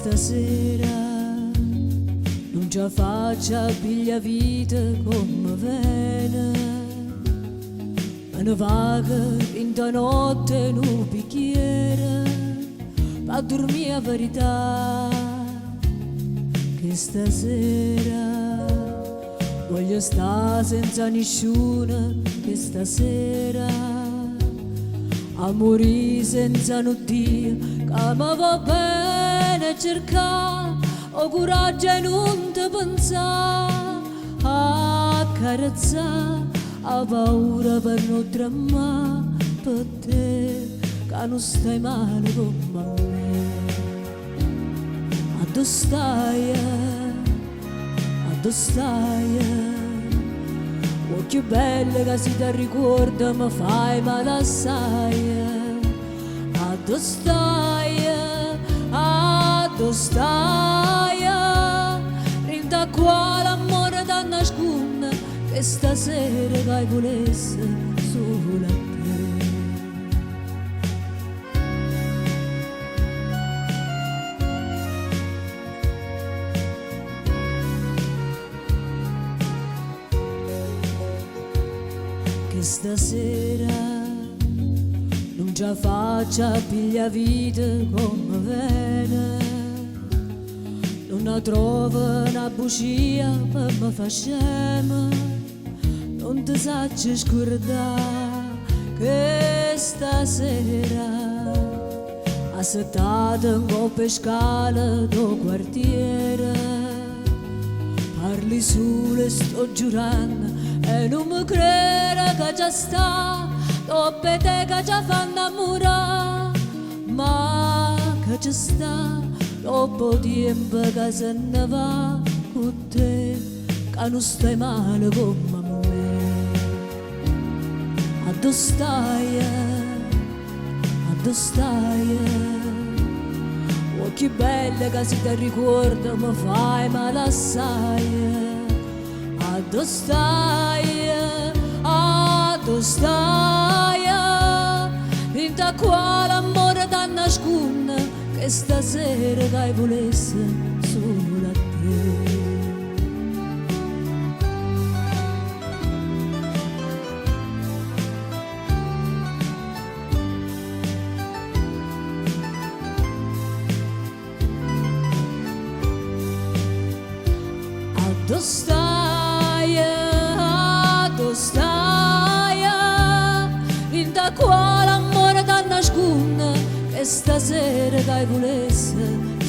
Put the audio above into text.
stasera non ci faccia piglia vita come vena, ma ne vaga in da notte in un bicchiere a dormire a verità, che stasera voglio stare senza nessuno, che stasera a morire senza nottia, che mi va bene cercare o coraggio e non ti pensare, a carezzare, a paura per non tremare per te, che non stai male come me. Addo stai, addo stai, occhi belli che si ti ricorda mi fai male assai. Addo stai, addo stai, rinda qua l'amore da nasconde, che stasera che volesse solo a te. Che stasera non ci faccia piglia vita come vene, non trova una bugia per me fa scema, non ti sacci scordare che stasera assettata in coppe scala do quartiere, parli sole sto giurando e non mi crede che già sta dopo te che già fa innamorare, ma che già sta dopo tempo che se ne va con te, che non stai male come me. Addo stai, addo stai, occhi belli che si ti ricorda mi fai male assai. Addo stai, addo stai, vinta qua l'amore da nasconde, che stasera che volesse solo a te. Addo stai, addo stai, vinta qua l'amore da nasconde, che stasera che volesse